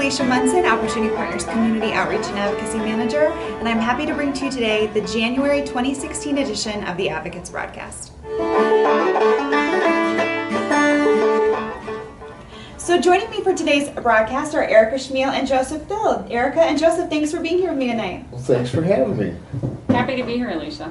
Alicia Munson, Opportunity Partners Community Outreach and Advocacy Manager, and I'm happy to bring to you today the January 2016 edition of the Advocates Broadcast. So joining me for today's broadcast are Erica Schmiel and Joseph Field. Erica and Joseph, thanks for being here with me tonight. Well, thanks for having me. Happy to be here, Alicia.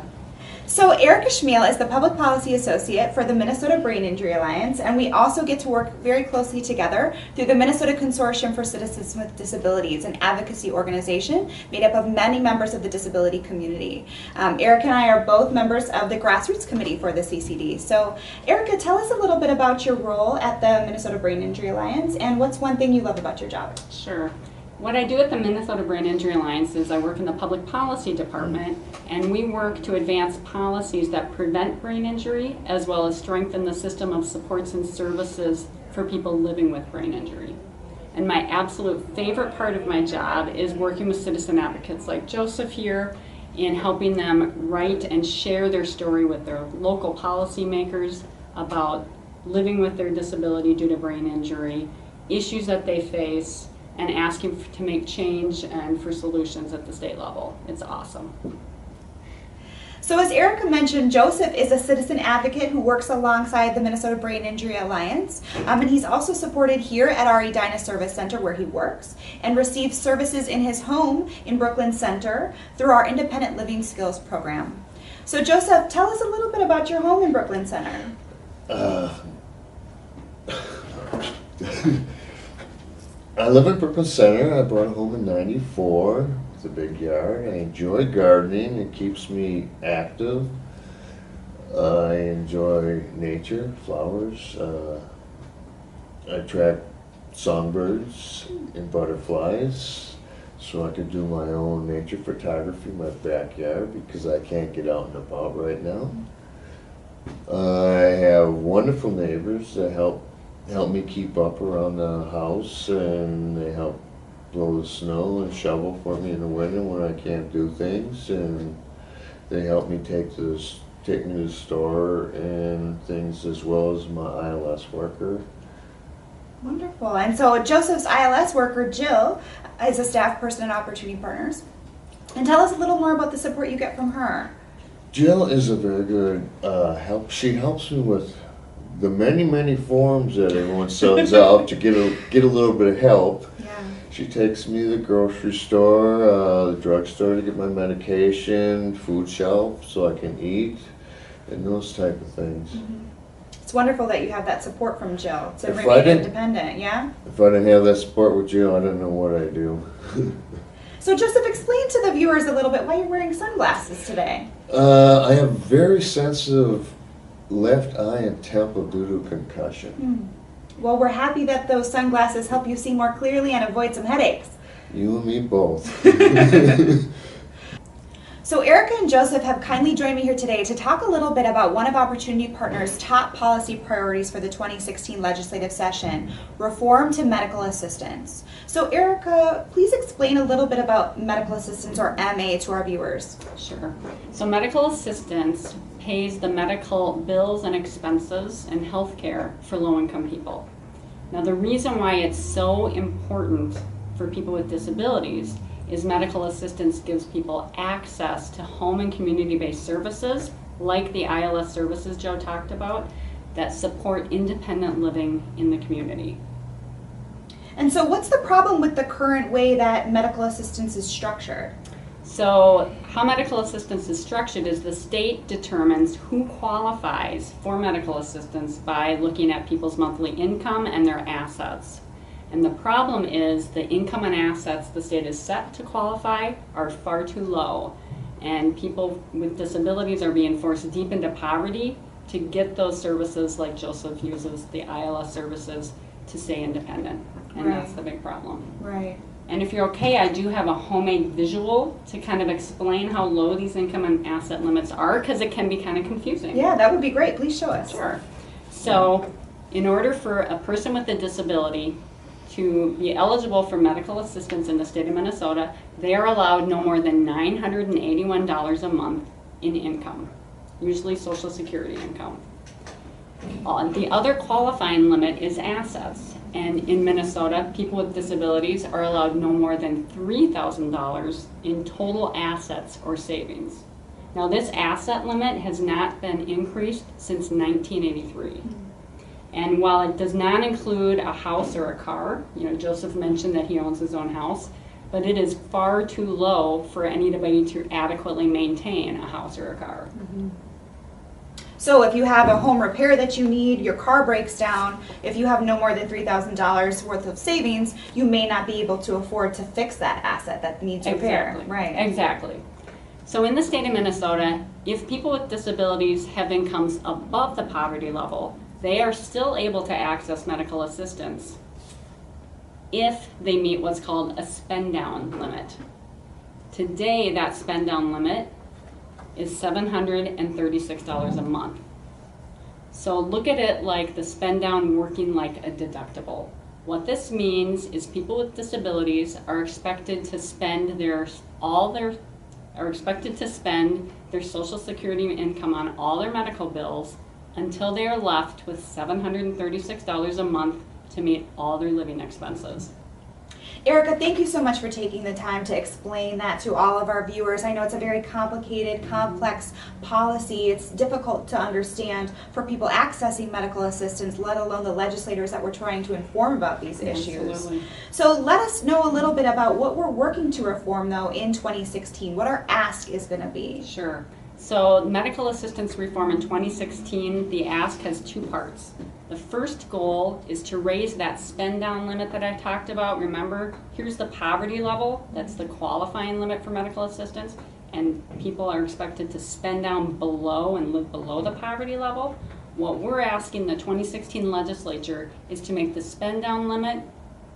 So Erica Schmiel is the Public Policy Associate for the Minnesota Brain Injury Alliance, and we also get to work very closely together through the Minnesota Consortium for Citizens with Disabilities, an advocacy organization made up of many members of the disability community. Erica and I are both members of the Grassroots Committee for the CCD. So Erica, tell us a little bit about your role at the Minnesota Brain Injury Alliance, and what's one thing you love about your job? Sure. What I do at the Minnesota Brain Injury Alliance is I work in the Public Policy Department, and we work to advance policies that prevent brain injury as well as strengthen the system of supports and services for people living with brain injury. And my absolute favorite part of my job is working with citizen advocates like Joseph here in helping them write and share their story with their local policymakers about living with their disability due to brain injury, issues that they face, and asking to make change and for solutions at the state level. It's awesome. So as Erica mentioned, Joseph is a citizen advocate who works alongside the Minnesota Brain Injury Alliance, and he's also supported here at our Edina Service Center where he works, and receives services in his home in Brooklyn Center through our Independent Living Skills program. So Joseph, tell us a little bit about your home in Brooklyn Center. I live in Brooklyn Center. I bought a home in '94. It's a big yard. I enjoy gardening. It keeps me active. I enjoy nature, flowers. I attract songbirds and butterflies, so I can do my own nature photography in my backyard because I can't get out and about right now. I have wonderful neighbors that help me keep up around the house, and they help blow the snow and shovel for me in the winter when I can't do things, and they help me take me to the store and things, as well as my ILS worker. Wonderful. And so Joseph's ILS worker, Jill, is a staff person at Opportunity Partners. And tell us a little more about the support you get from her. Jill is a very good help. She helps me with the many forms that everyone sends out to get a little bit of help. Yeah. She takes me to the grocery store, the drugstore to get my medication, food shelf so I can eat, and those type of things. Mm-hmm. It's wonderful that you have that support from Jill to If remain independent, yeah? If I didn't have that support with Jill, I don't know what I'd do. So Joseph, explain to the viewers a little bit why you're wearing sunglasses today. I have very sensitive left eye and temple due to concussion. Well, we're happy that those sunglasses help you see more clearly and avoid some headaches. You and me both. So Erica and Joseph have kindly joined me here today to talk a little bit about one of Opportunity Partners' top policy priorities for the 2016 legislative session, reform to medical assistance. So Erica, please explain a little bit about medical assistance, or MA, to our viewers. Sure. So medical assistance pays the medical bills and expenses and health care for low-income people. Now, the reason why it's so important for people with disabilities is medical assistance gives people access to home and community-based services like the ILS services Joe talked about that support independent living in the community. And so what's the problem with the current way that medical assistance is structured? So how medical assistance is structured is the state determines who qualifies for medical assistance by looking at people's monthly income and their assets. And the problem is the income and assets the state is set to qualify are far too low. And people with disabilities are being forced deep into poverty to get those services like Joseph uses, the ILS services, to stay independent. And Right. That's the big problem. Right. And if you're okay, I do have a homemade visual to kind of explain how low these income and asset limits are, because it can be kind of confusing. Yeah, that would be great. Please show us. Sure. So in order for a person with a disability to be eligible for medical assistance in the state of Minnesota, they are allowed no more than $981 a month in income, usually Social Security income. The other qualifying limit is assets, And in Minnesota, people with disabilities are allowed no more than $3,000 in total assets or savings. Now, this asset limit has not been increased since 1983. And while it does not include a house or a car, Joseph mentioned that he owns his own house, but it is far too low for anybody to adequately maintain a house or a car. So if you have a home repair that you need, your car breaks down, if you have no more than $3,000 worth of savings, you may not be able to afford to fix that asset that needs repair. Exactly. Right. Exactly. So in the state of Minnesota, if people with disabilities have incomes above the poverty level, they are still able to access medical assistance if they meet what's called a spend down limit. Today, that spend down limit is $736 a month. So look at it like the spend down working like a deductible. What this means is people with disabilities are expected to spend their Social Security income on all their medical bills until they are left with $736 a month to meet all their living expenses. Erica, thank you so much for taking the time to explain that to all of our viewers. I know it's a very complicated, complex policy. It's difficult to understand for people accessing medical assistance, let alone the legislators that we're trying to inform about these issues. Absolutely. So let us know a little bit about what we're working to reform, though, in 2016, what our ask is going to be. Sure. So medical assistance reform in 2016, the ask has two parts. The first goal is to raise that spend down limit that I talked about. Remember, here's the poverty level. That's the qualifying limit for medical assistance. And people are expected to spend down below and live below the poverty level. What we're asking the 2016 legislature is to make the spend down limit,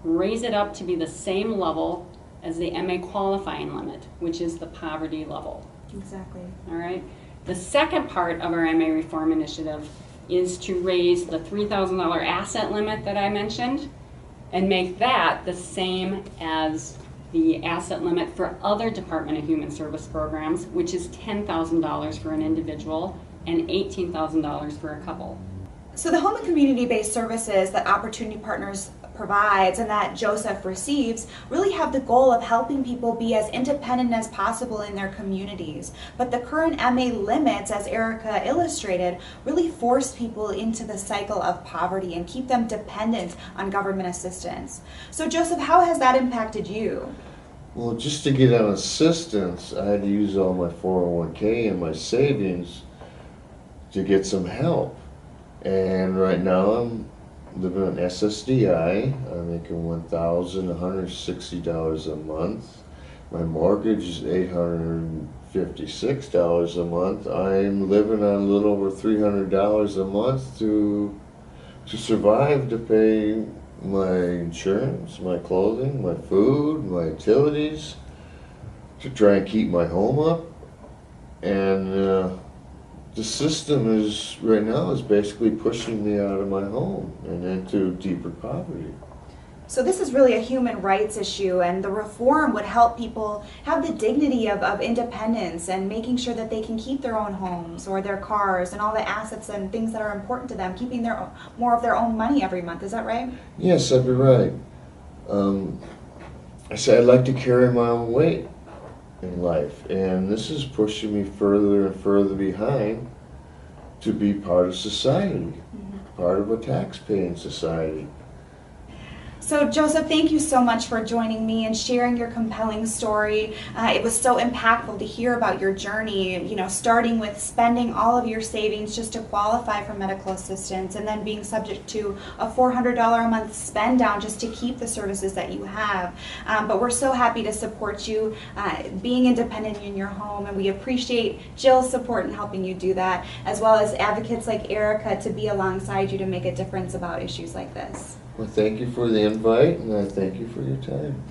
raise it up to be the same level as the MA qualifying limit, which is the poverty level. Exactly. All right. The second part of our MA reform initiative is to raise the $3,000 asset limit that I mentioned and make that the same as the asset limit for other Department of Human Service programs, which is $10,000 for an individual and $18,000 for a couple. So the home and community-based services that Opportunity Partners provides and that Joseph receives really have the goal of helping people be as independent as possible in their communities. But the current MA limits, as Erica illustrated, really force people into the cycle of poverty and keep them dependent on government assistance. So Joseph, how has that impacted you? Well, just to get on assistance, I had to use all my 401k and my savings to get some help. And right now I'm living on SSDI. I'm making $1,160 a month. My mortgage is $856 a month. I'm living on a little over $300 a month to survive, to pay my insurance, my clothing, my food, my utilities, to try and keep my home up. And the system is right now is basically pushing me out of my home and into deeper poverty. So this is really a human rights issue, and the reform would help people have the dignity of independence and making sure that they can keep their own homes or their cars and all the assets and things that are important to them, keeping more of their own money every month. Is that right? Yes, that'd be right. I say I'd like to carry my own weight in life, and this is pushing me further and further behind to be part of society, part of a tax-paying society. So Joseph, thank you so much for joining me and sharing your compelling story. It was so impactful to hear about your journey, starting with spending all of your savings just to qualify for medical assistance and then being subject to a $400 a month spend down just to keep the services that you have. But we're so happy to support you being independent in your home, and we appreciate Jill's support in helping you do that, as well as advocates like Erica to be alongside you to make a difference about issues like this. Well, thank you for the invite, and I thank you for your time.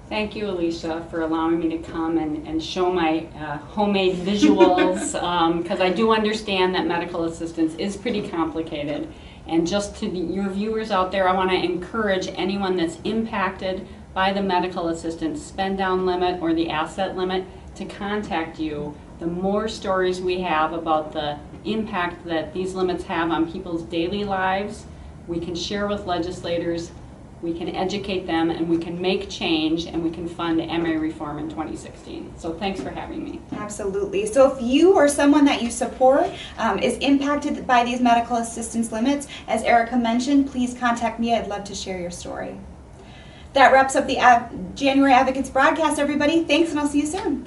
Thank you, Alicia, for allowing me to come and show my homemade visuals, because I do understand that medical assistance is pretty complicated. And just to your viewers out there, I want to encourage anyone that's impacted by the medical assistance spend down limit or the asset limit to contact you. The more stories we have about the impact that these limits have on people's daily lives, we can share with legislators, we can educate them, and we can make change, and we can fund MA reform in 2016. So thanks for having me. Absolutely. So if you or someone that you support is impacted by these medical assistance limits, as Erica mentioned, please contact me. I'd love to share your story. That wraps up the January Advocates broadcast, everybody. Thanks, and I'll see you soon.